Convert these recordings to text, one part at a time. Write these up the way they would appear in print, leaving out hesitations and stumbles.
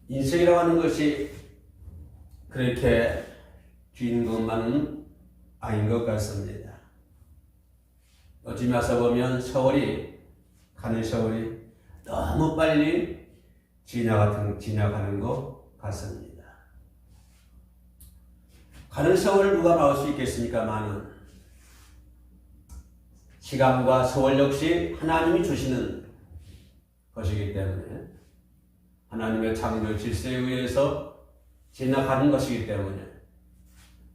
인생이라고 하는 것이 그렇게 긴 것만은 아닌 것 같습니다. 어찌 와서 보면 가는 세월이 너무 빨리 지나가는 것 같습니다. 가는 세월을 누가 막을 수 있겠습니까마는 시간과 세월 역시 하나님이 주시는 것이기 때문에 하나님의 창조 질서에 의해서 지나가는 것이기 때문에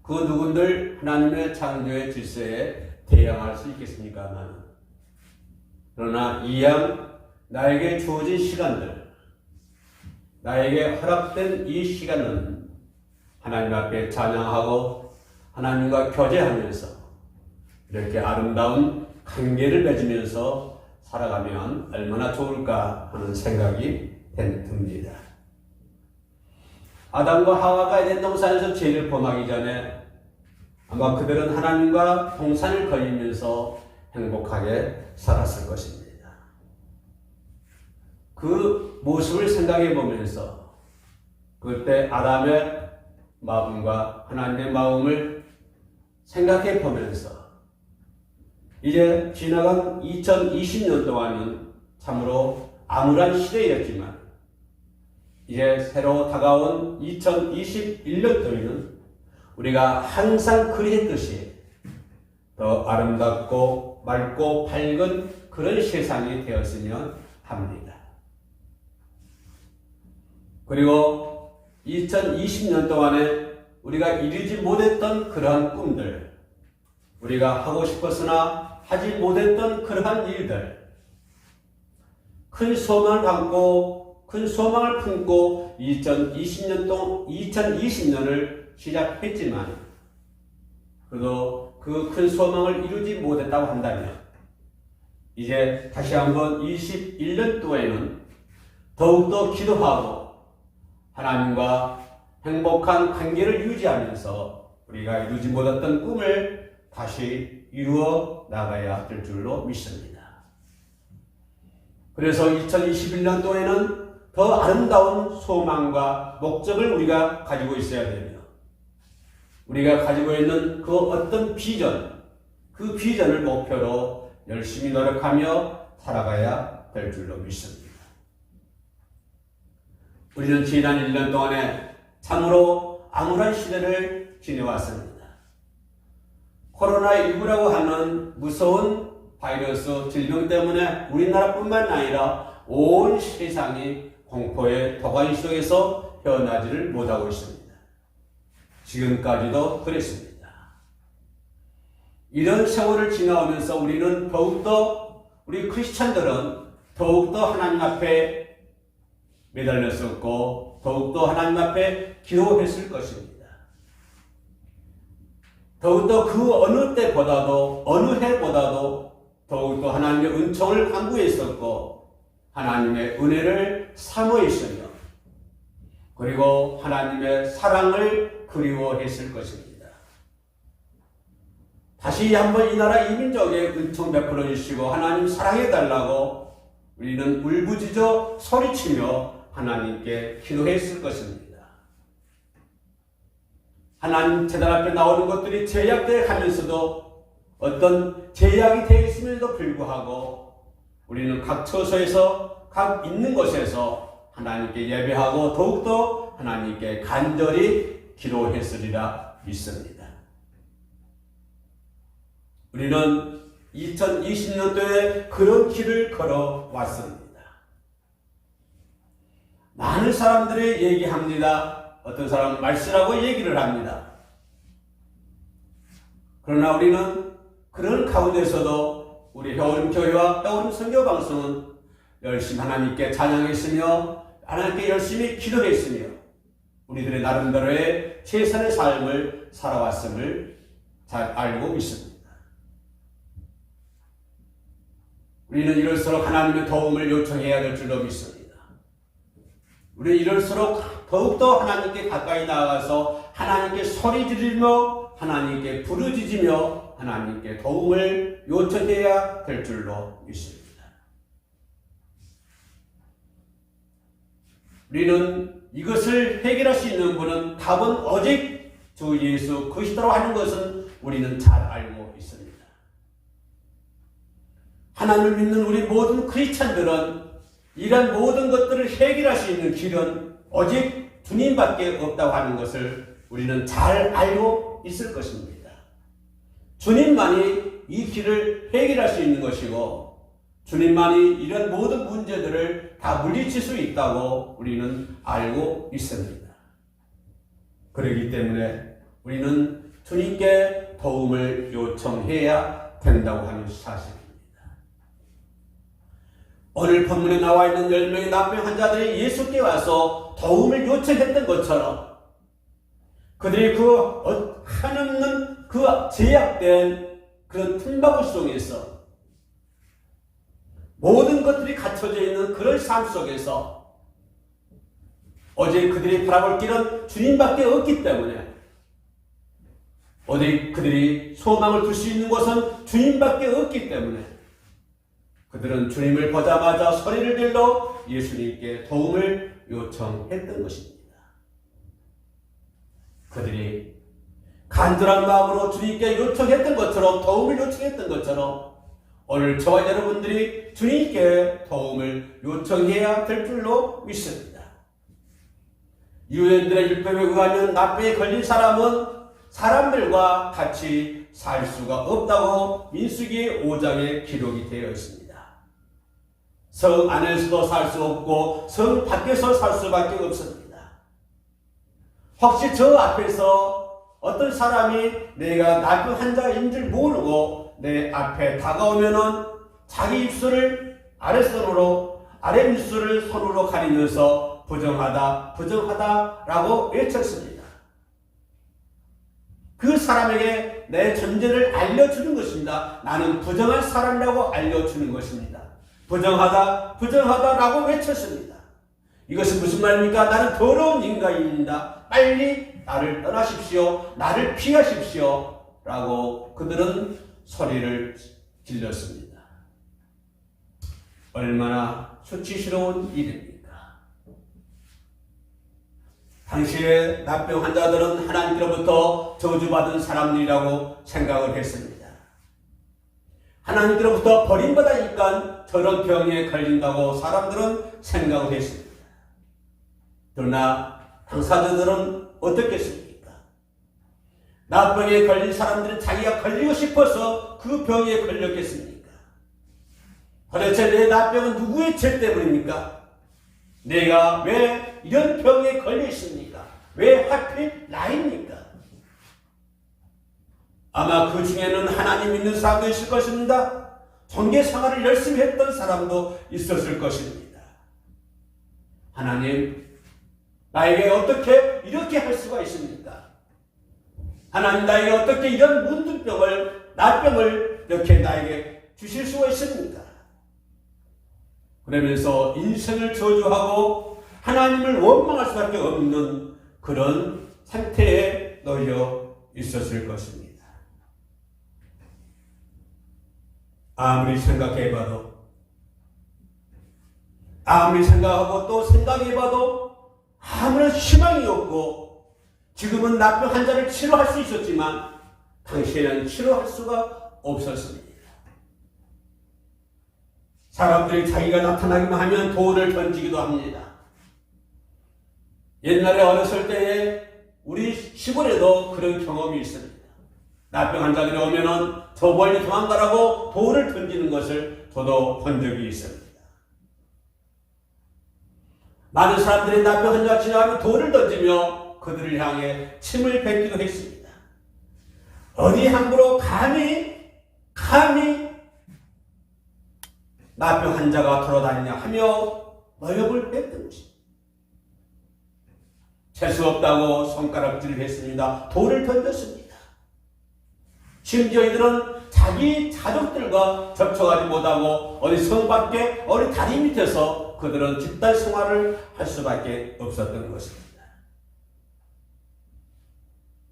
그 누군들 하나님의 창조의 질서에 대항할 수 있겠습니까마는 그러나 이왕 나에게 주어진 시간들, 나에게 허락된 이 시간은 하나님 앞에 찬양하고 하나님과 교제하면서 이렇게 아름다운 관계를 맺으면서 살아가면 얼마나 좋을까 하는 생각이 듭니다. 아담과 하와가 에덴 동산에서 죄를 범하기 전에 아마 그들은 하나님과 동산을 걸리면서 행복하게 살았을 것입니다. 그 모습을 생각해 보면서 그때 아담의 마음과 하나님의 마음을 생각해 보면서 이제 지나간 2020년 동안은 참으로 암울한 시대였지만 이제 새로 다가온 2021년도에는 우리가 항상 그리했듯이 더 아름답고 맑고 밝은 그런 세상이 되었으면 합니다. 그리고 2020년 동안에 우리가 이루지 못했던 그러한 꿈들, 우리가 하고 싶었으나 하지 못했던 그러한 일들, 큰 소망을 품고 2020년을 시작했지만 그래도 그 큰 소망을 이루지 못했다고 한다면 이제 다시 한번 21년도에는 더욱더 기도하고 하나님과 행복한 관계를 유지하면서 우리가 이루지 못했던 꿈을 다시 이루어 나가야 될 줄로 믿습니다. 그래서 2021년도에는 더 아름다운 소망과 목적을 우리가 가지고 있어야 되며 우리가 가지고 있는 그 어떤 비전, 그 비전을 목표로 열심히 노력하며 살아가야 될 줄로 믿습니다. 우리는 지난 1년 동안에 참으로 암울한 시대를 지내왔습니다. 코로나19라고 하는 무서운 바이러스 질병 때문에 우리나라뿐만 아니라 온 세상이 공포의 도가니 속에서 헤어나지를 못하고 있습니다. 지금까지도 그랬습니다. 이런 세월을 지나오면서 우리는 우리 크리스찬들은 더욱더 하나님 앞에 매달렸었고 더욱더 하나님 앞에 기도했을 것입니다. 더욱더 그 어느 때보다도 어느 해보다도 더욱더 하나님의 은총을 간구했었고 하나님의 은혜를 사모했으며 그리고 하나님의 사랑을 그리워했을 것입니다. 다시 한번 이 나라 이민족에 은총 베풀어 주시고 하나님 사랑해달라고 우리는 울부짖어 소리치며 하나님께 기도했을 것입니다. 하나님 제단 앞에 나오는 것들이 제약되어 가면서도 어떤 제약이 되어 있음에도 불구하고 우리는 각 처소에서 각 있는 곳에서 하나님께 예배하고 더욱더 하나님께 간절히 기도했으리라 믿습니다. 우리는 2020년도에 그런 길을 걸어왔습니다. 많은 사람들이 얘기합니다. 어떤 사람은 말쓰라고 얘기를 합니다. 그러나 우리는 그런 가운데서도 우리 해오림 교회와 해오림 선교 방송은 열심히 하나님께 찬양했으며 하나님께 열심히 기도했으며 우리들의 나름대로의 최선의 삶을 살아왔음을 잘 알고 있습니다. 우리는 이럴수록 하나님의 도움을 요청해야 될 줄로 믿습니다. 우리는 이럴수록 더욱더 하나님께 가까이 나아가서 하나님께 소리 지르며 하나님께 부르짖으며 하나님께 도움을 요청해야 될 줄로 믿습니다. 우리는 이것을 해결할 수 있는 분은 답은 오직 주 예수 그리스도로 하는 것은 우리는 잘 알고 있습니다. 하나님을 믿는 우리 모든 크리스찬들은 이런 모든 것들을 해결할 수 있는 길은 오직 주님밖에 없다고 하는 것을 우리는 잘 알고 있을 것입니다. 주님만이 이 길을 해결할 수 있는 것이고 주님만이 이런 모든 문제들을 다 물리칠 수 있다고 우리는 알고 있습니다. 그렇기 때문에 우리는 주님께 도움을 요청해야 된다고 하는 사실입니다. 오늘 본문에 나와 있는 10명의 납병 환자들이 예수께 와서 도움을 요청했던 것처럼 그들이 그 한없는 그 제약된 그런 틈바구 속에서 모든 것들이 갖춰져 있는 그런 삶 속에서 오직 그들이 바라볼 길은 주님밖에 없기 때문에 오직 그들이 소망을 둘 수 있는 곳은 주님밖에 없기 때문에 그들은 주님을 보자마자 소리를 질러 예수님께 도움을 요청했던 것입니다. 그들이 간절한 마음으로 주님께 요청했던 것처럼 도움을 요청했던 것처럼 오늘 저와 여러분들이 주님께 도움을 요청해야 될 줄로 믿습니다. 유대인들의 율법에 의하면 납병에 걸린 사람은 사람들과 같이 살 수가 없다고 민수기 5장에 기록이 되어 있습니다. 성 안에서도 살 수 없고 성 밖에서 살 수밖에 없습니다. 혹시 저 앞에서 어떤 사람이 내가 납병 환자인 줄 모르고 내 앞에 다가오면은 자기 입술을 아랫손으로 아래 입술을 손으로 가리면서 부정하다 부정하다라고 외쳤습니다. 그 사람에게 내 존재를 알려주는 것입니다. 나는 부정한 사람이라고 알려주는 것입니다. 부정하다 부정하다라고 외쳤습니다. 이것은 무슨 말입니까? 나는 더러운 인간입니다. 빨리 나를 떠나십시오. 나를 피하십시오. 라고 그들은 소리를 질렀습니다. 얼마나 수치스러운 일입니까? 당시에 납병 환자들은 하나님께로부터 저주받은 사람들이라고 생각을 했습니다. 하나님께로부터 버림받으니까 저런 병에 걸린다고 사람들은 생각을 했습니다. 그러나 당사자들은 어떻겠습니까? 납병에 걸린 사람들은 자기가 걸리고 싶어서 그 병에 걸렸겠습니까? 도대체 내 납병은 누구의 죄 때문입니까? 내가 왜 이런 병에 걸려 있습니까? 왜 하필 나입니까? 아마 그 중에는 하나님 믿는 사람도 있을 것입니다. 종교 생활을 열심히 했던 사람도 있었을 것입니다. 하나님, 나에게 어떻게 이렇게 할 수가 있습니까? 하나님, 나에게 어떻게 이런 문둥병을, 나병을 이렇게 나에게 주실 수가 있습니까? 그러면서 인생을 저주하고 하나님을 원망할 수밖에 없는 그런 상태에 놓여 있었을 것입니다. 아무리 생각해봐도 아무리 생각하고 또 생각해봐도 아무런 희망이 없고 지금은 납병 환자를 치료할 수 있었지만 당시에는 치료할 수가 없었습니다. 사람들이 자기가 나타나기만 하면 돌을 던지기도 합니다. 옛날에 어렸을 때에 우리 시골에도 그런 경험이 있습니다. 납병 환자들이 오면은 저 멀리 도망가라고 돌을 던지는 것을 저도 본 적이 있습니다. 많은 사람들이 납병 환자가 지나가면 돌을 던지며 그들을 향해 침을 뱉기도 했습니다. 어디 함부로 감히 납병 환자가 돌아다니냐 하며 모욕을 뱉던 것입니다. 재수 없다고 손가락질을 했습니다. 돌을 던졌습니다. 심지어 이들은 자기 자족들과 접촉하지 못하고 어디 성 밖에 어디 다리 밑에서 그들은 집단 생활을 할 수밖에 없었던 것입니다.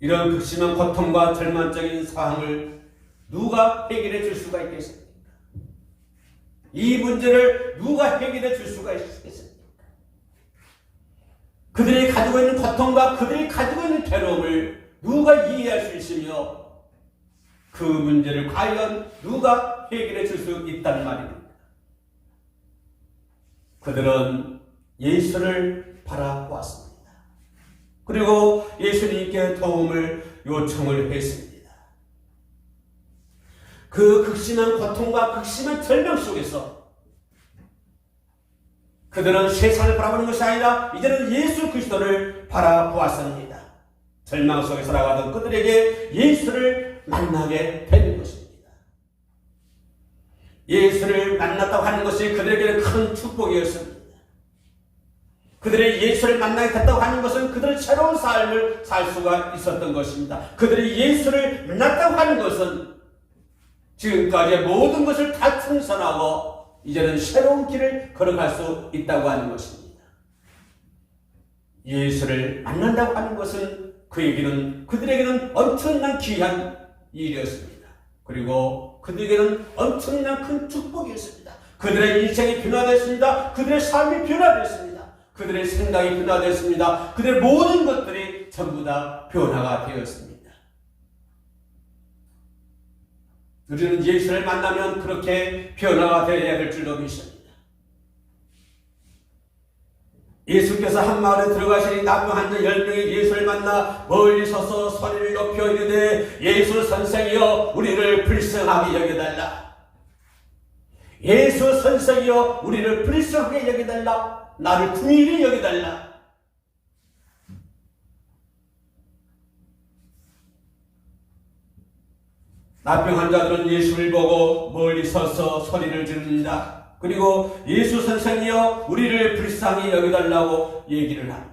이런 극심한 고통과 절망적인 상황을 누가 해결해 줄 수가 있겠습니까? 이 문제를 누가 해결해 줄 수가 있겠습니까? 그들이 가지고 있는 고통과 그들이 가지고 있는 괴로움을 누가 이해할 수 있으며 그 문제를 과연 누가 해결해 줄 수 있다는 말입니다. 그들은 예수를 바라보았습니다. 그리고 예수님께 도움을 요청을 했습니다. 그 극심한 고통과 극심한 절망 속에서 그들은 세상을 바라보는 것이 아니라 이제는 예수 그리스도를 바라보았습니다. 절망 속에 살아가던 그들에게 예수를 만나게 된 것입니다. 예수를 만났다고 하는 것이 그들에게는 큰 축복이었습니다. 그들이 예수를 만나게 됐다고 하는 것은 그들은 새로운 삶을 살 수가 있었던 것입니다. 그들이 예수를 만났다고 하는 것은 지금까지의 모든 것을 다 청산하고 이제는 새로운 길을 걸어갈 수 있다고 하는 것입니다. 예수를 만난다고 하는 것은 그들에게는 엄청난 귀한 일이었습니다. 그리고 그들에게는 엄청난 큰 축복이었습니다. 그들의 인생이 변화됐습니다. 그들의 삶이 변화됐습니다. 그들의 생각이 변화됐습니다. 그들의 모든 것들이 전부 다 변화가 되었습니다. 우리는 예수를 만나면 그렇게 변화가 되어야 될 줄로 믿습니다. 예수께서 한 마을에 들어가시니 남녀 한 10명이 예수를 만나 멀리 서서 소리를 높여 이르되 예수 선생이여 우리를 불쌍하게 여겨달라. 예수 선생이여 우리를 불쌍하게 여겨달라. 나를 긍휼히 여겨달라. 나병 환자들은 예수를 보고 멀리 서서 소리를 지릅니다. 그리고 예수 선생이여 우리를 불쌍히 여겨달라고 얘기를 합니다.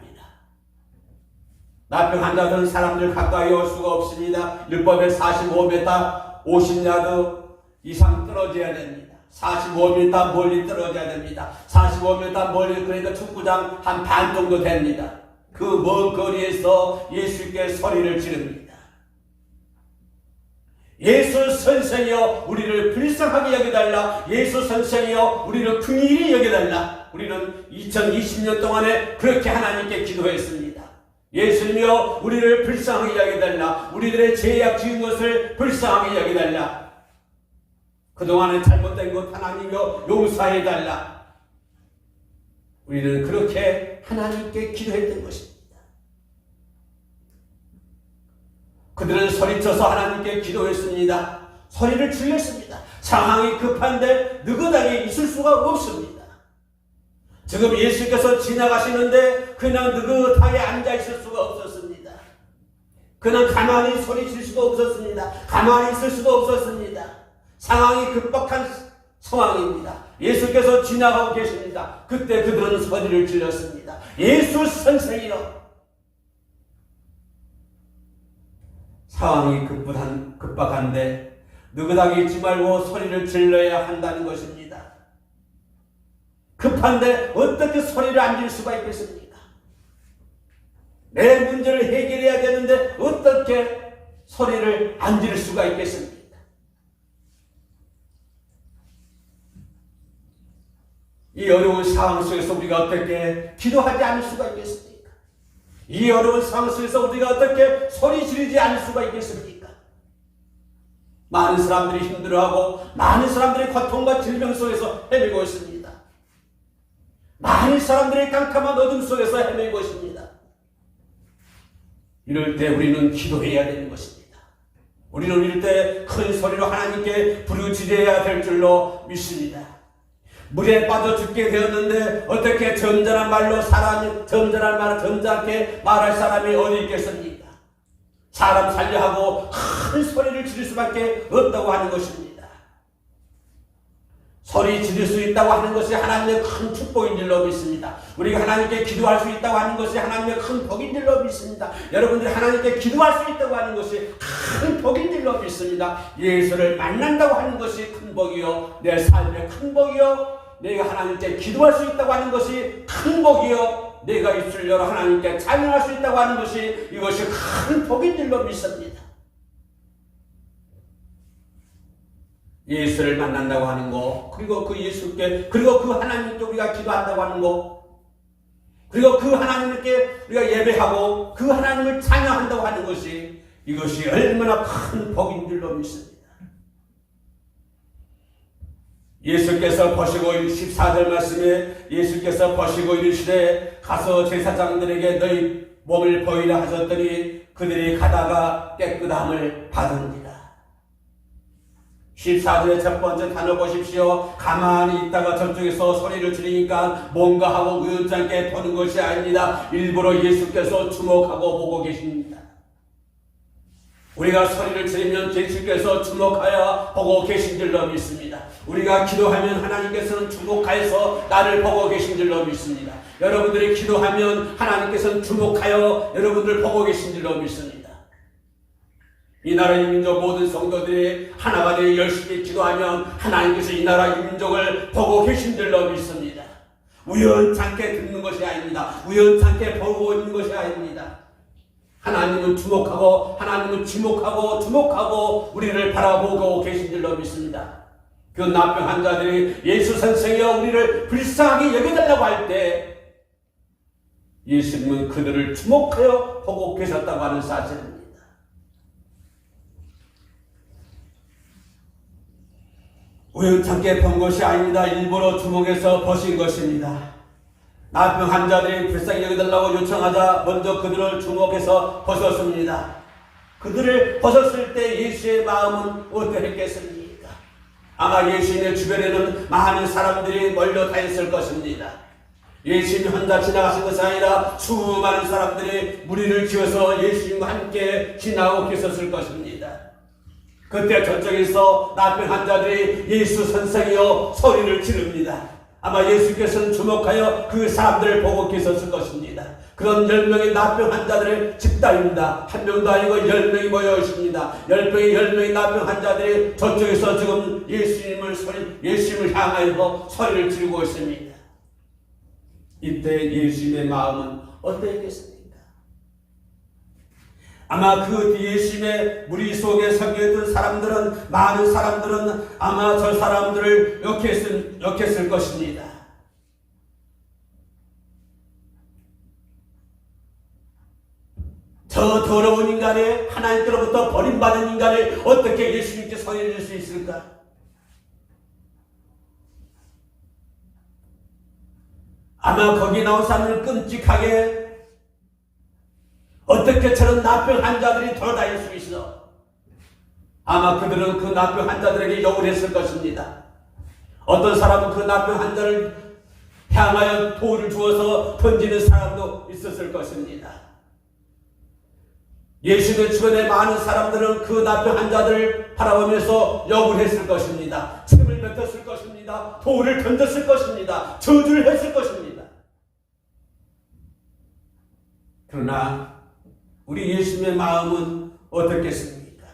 나병 환자들은 사람들 가까이 올 수가 없습니다. 율법에 45m 50야드 이상 떨어져야 됩니다. 45m 멀리 떨어져야 됩니다. 45m 멀리, 그러니까 축구장 한 반 정도 됩니다. 그 먼 거리에서 예수께 소리를 지릅니다. 예수 선생이여 우리를 불쌍하게 여겨달라. 예수 선생이여 우리를 긍휼히 여겨달라. 우리는 2020년 동안에 그렇게 하나님께 기도했습니다. 예수님이여 우리를 불쌍하게 여겨달라. 우리들의 죄악 지은 것을 불쌍하게 여겨달라. 그동안에 잘못된 것 하나님이여 용서해달라. 우리는 그렇게 하나님께 기도했던 것입니다. 그들은 소리쳐서 하나님께 기도했습니다. 소리를 질렀습니다. 상황이 급한데 느긋하게 있을 수가 없습니다. 지금 예수께서 지나가시는데 그냥 느긋하게 앉아있을 수가 없었습니다. 그냥 가만히 소리칠 수도 없었습니다. 가만히 있을 수도 없었습니다. 상황이 급박한 상황입니다. 예수께서 지나가고 계십니다. 그때 그들은 소리를 질렀습니다. 예수 선생이여. 상황이 급박한데 느긋하게 있지 말고 소리를 질러야 한다는 것입니다. 급한데 어떻게 소리를 안 질 수가 있겠습니까? 내 문제를 해결해야 되는데 어떻게 소리를 안 지를 수가 있겠습니까? 이 어려운 상황 속에서 우리가 어떻게 기도하지 않을 수가 있겠습니까? 이 어려운 상황 속에서 우리가 어떻게 소리 지르지 않을 수가 있겠습니까? 많은 사람들이 힘들어하고 많은 사람들이 고통과 질병 속에서 헤매고 있습니다. 많은 사람들이 깜깜한 어둠 속에서 헤매고 있습니다. 이럴 때 우리는 기도해야 되는 것입니다. 우리는 이럴 때 큰 소리로 하나님께 부르짖어야 될 줄로 믿습니다. 물에 빠져 죽게 되었는데 어떻게 점잖은 말로 점잖게 말할 사람이 어디 있겠습니까? 사람 살려 하고 큰 소리를 지를 수밖에 없다고 하는 것입니다. 소리 지를 수 있다고 하는 것이 하나님의 큰 축복인 줄로 믿습니다. 우리가 하나님께 기도할 수 있다고 하는 것이 하나님의 큰 복인 줄로 믿습니다. 여러분들이 하나님께 기도할 수 있다고 하는 것이 큰 복인 줄로 믿습니다. 예수를 만난다고 하는 것이 큰 복이요, 내 삶의 큰 복이요, 내가 하나님께 기도할 수 있다고 하는 것이 큰 복이요, 내가 입술을 열어 하나님께 찬양할 수 있다고 하는 것이 이것이 큰 복인 줄로 믿습니다. 예수를 만난다고 하는 거, 그리고 그 예수께, 그리고 그 하나님께 우리가 기도한다고 하는 거, 그리고 그 하나님께 우리가 예배하고 그 하나님을 찬양한다고 하는 것이 이것이 얼마나 큰 복인 줄로 믿습니다. 예수께서 보시고 14절 말씀에 예수께서 보시고 이르시되 가서 제사장들에게 너희 몸을 보이라 하셨더니 그들이 가다가 깨끗함을 받으니라. 14절의 첫 번째 단어 보십시오. 가만히 있다가 저쪽에서 소리를 지르니까 뭔가 하고 우연찮게 보는 것이 아닙니다. 일부러 예수께서 주목하고 보고 계십니다. 우리가 소리를 지르면 예수께서 주목하여 보고 계신 줄로 믿습니다. 우리가 기도하면 하나님께서는 주목하여서 나를 보고 계신 줄로 믿습니다. 여러분들이 기도하면 하나님께서는 주목하여 여러분들 보고 계신 줄로 믿습니다. 이 나라 이 민족 모든 성도들이 하나가 되어 열심히 기도하면 하나님께서 이 나라 이 민족을 보고 계신 줄로 믿습니다. 우연찮게 듣는 것이 아닙니다. 우연찮게 보고 있는 것이 아닙니다. 하나님은 주목하고 하나님은 주목하고 우리를 바라보고 계신 줄로 믿습니다. 그 나병 환자들이 예수 선생이여 우리를 불쌍하게 여겨달라고 할 때 예수님은 그들을 주목하여 보고 계셨다고 하는 사실입니다. 우연찮게 본 것이 아닙니다. 일부러 주목해서 보신 것입니다. 나병 환자들이 불쌍히 여겨달라고 요청하자 먼저 그들을 주목해서 벗었습니다. 그들을 벗었을 때 예수의 마음은 어떠했겠습니까? 아마 예수님의 주변에는 많은 사람들이 몰려 다녔을 것입니다. 예수님이 혼자 지나가신 것이 아니라 수많은 사람들이 무리를 지어서 예수님과 함께 지나고 계셨을 것입니다. 그때 저쪽에서 나병 환자들이 예수 선생이여 소리를 지릅니다. 아마 예수께서는 주목하여 그 사람들을 보고 계셨을 것입니다. 그런 10명의 나병 환자들의 집단입니다. 한 명도 아니고 10명이 모여 있습니다. 10명의 나병 환자들이 저쪽에서 지금 예수님을 향하여 소리를 지르고 있습니다. 이때 예수님의 마음은 어떠했겠습니까? 아마 그 예수님의 무리 속에 섞여있던 사람들은, 많은 사람들은 아마 저 사람들을 욕했을 것입니다. 저 더러운 인간이 하나님께로부터 버림받은 인간을 어떻게 예수님께 소리를 질 수 있을까? 아마 거기 나온 사람을 끔찍하게 어떻게 저런 나병 환자들이 돌아다닐 수 있어? 아마 그들은 그 나병 환자들에게 욕을 했을 것입니다. 어떤 사람은 그 나병 환자를 향하여 돌을 주어서 던지는 사람도 있었을 것입니다. 예수의 주변에 많은 사람들은 그 나병 환자들을 바라보면서 욕을 했을 것입니다. 침을 뱉었을 것입니다. 돌을 던졌을 것입니다. 저주를 했을 것입니다. 그러나 우리 예수님의 마음은 어떻겠습니까?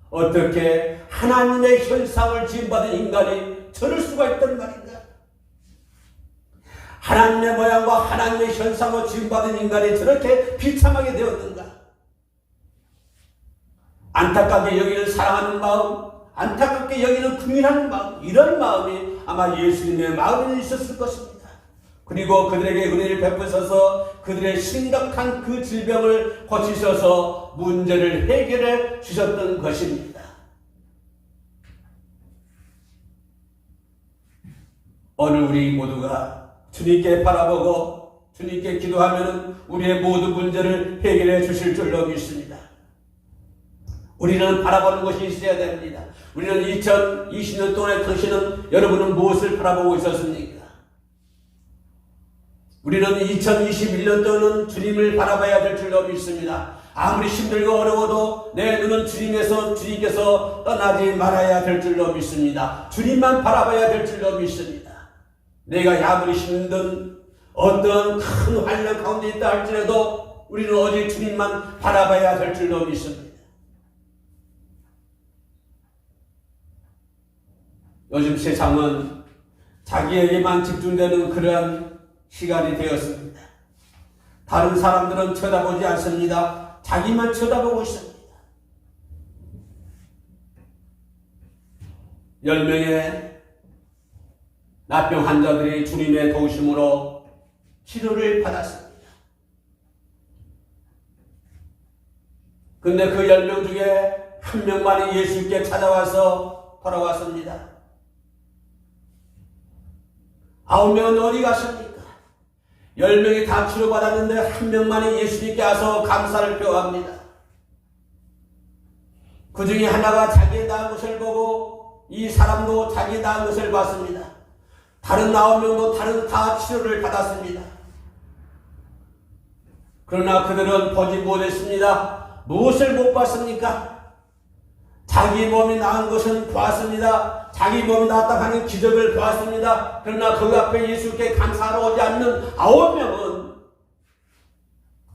어떻게 하나님의 현상을 지음받은 인간이 저럴 수가 있단 말인가? 하나님의 모양과 하나님의 현상을 지음받은 인간이 저렇게 비참하게 되었는가? 안타깝게 여기는 사랑하는 마음, 안타깝게 여기는 긍휼하는 마음, 이런 마음이 아마 예수님의 마음에 있었을 것입니다. 그리고 그들에게 은혜를 베푸셔서 그들의 심각한 그 질병을 고치셔서 문제를 해결해 주셨던 것입니다. 오늘 우리 모두가 주님께 바라보고 주님께 기도하면 우리의 모든 문제를 해결해 주실 줄로 믿습니다. 우리는 바라보는 것이 있어야 됩니다. 우리는 2020년 동안에 당신은 여러분은 무엇을 바라보고 있었습니까? 우리는 2021년 동안은 주님을 바라봐야 될 줄로 믿습니다. 아무리 힘들고 어려워도 내 눈은 주님께서 떠나지 말아야 될 줄로 믿습니다. 주님만 바라봐야 될 줄로 믿습니다. 내가 아무리 힘든 어떤 큰 환난 가운데 있다 할지라도 우리는 오직 주님만 바라봐야 될 줄로 믿습니다. 요즘 세상은 자기에게만 집중되는 그러한 시간이 되었습니다. 다른 사람들은 쳐다보지 않습니다. 자기만 쳐다보고 있습니다. 10명의 나병 환자들이 주님의 도우심으로 치료를 받았습니다. 근데 그 10명 중에 한 명만이 예수께 찾아와서 돌아왔습니다. 9명은 어디 갔습니까? 10명이 다 치료받았는데 한 명만이 예수님께 와서 감사를 표합니다. 그 중에 하나가 자기의 나은 것을 보고 이 사람도 자기 나은 것을 봤습니다. 다른 9명도 다 치료를 받았습니다. 그러나 그들은 보지 못했습니다. 무엇을 못 봤습니까? 자기 몸이 나은 것은 보았습니다. 자기 몸이 나았다 하는 기적을 보았습니다. 그러나 그 앞에 예수께 감사하러 오지 않는 9명은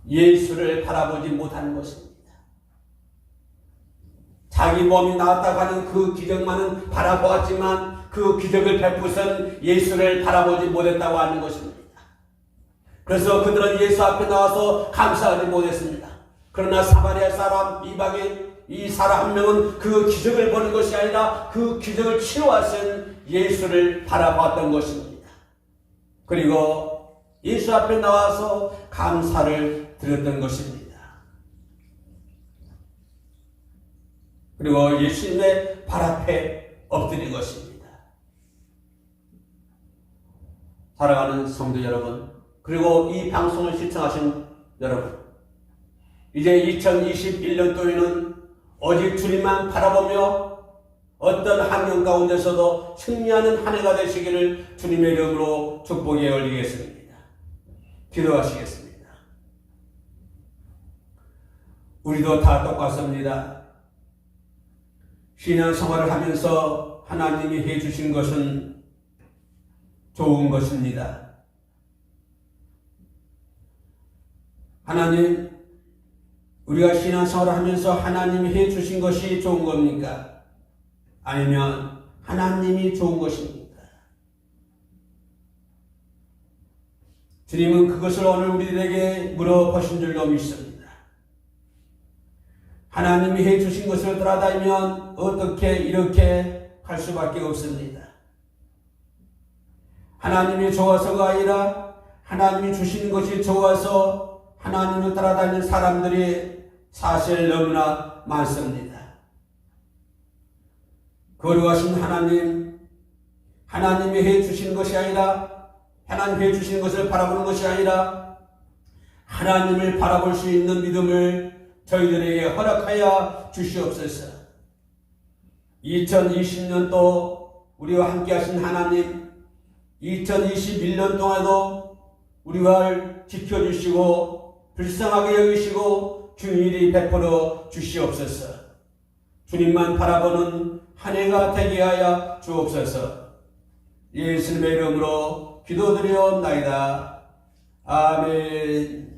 예수를 바라보지 못하는 것입니다. 자기 몸이 나았다 하는 그 기적만은 바라보았지만 그 기적을 베푸선 예수를 바라보지 못했다고 하는 것입니다. 그래서 그들은 예수 앞에 나와서 감사하지 못했습니다. 그러나 사마리아 사람 이방인 이 사람 한 명은 그 기적을 보는 것이 아니라 그 기적을 치료하신 예수를 바라봤던 것입니다. 그리고 예수 앞에 나와서 감사를 드렸던 것입니다. 그리고 예수님의 발 앞에 엎드린 것입니다. 사랑하는 성도 여러분, 그리고 이 방송을 시청하신 여러분, 이제 2021년도에는 오직 주님만 바라보며 어떤 환경 가운데서도 승리하는 한 해가 되시기를 주님의 이름으로 축복에 올리겠습니다. 기도하시겠습니다. 우리도 다 똑같습니다. 신앙생활을 하면서 하나님이 해주신 것은 좋은 것입니다. 하나님, 우리가 신앙생활을 하면서 하나님이 해주신 것이 좋은 겁니까? 아니면 하나님이 좋은 것입니까? 주님은 그것을 오늘 우리들에게 물어보신 줄로 믿습니다. 하나님이 해주신 것을 따라다니면 어떻게 이렇게 할 수밖에 없습니다. 하나님이 좋아서가 아니라 하나님이 주시는 것이 좋아서 하나님을 따라다니는 사람들이 사실 너무나 많습니다. 거룩하신 하나님, 하나님이 해주시는 것이 아니라 하나님이 해주시는 것을 바라보는 것이 아니라 하나님을 바라볼 수 있는 믿음을 저희들에게 허락하여 주시옵소서. 2020년도 우리와 함께 하신 하나님, 2021년 동안도 우리와 지켜주시고 불쌍하게 여기시고 긍휼히 베풀어 주시옵소서. 주님만 바라보는 한 해가 되게 하여 주옵소서. 예수님의 이름으로 기도드리옵나이다. 아멘.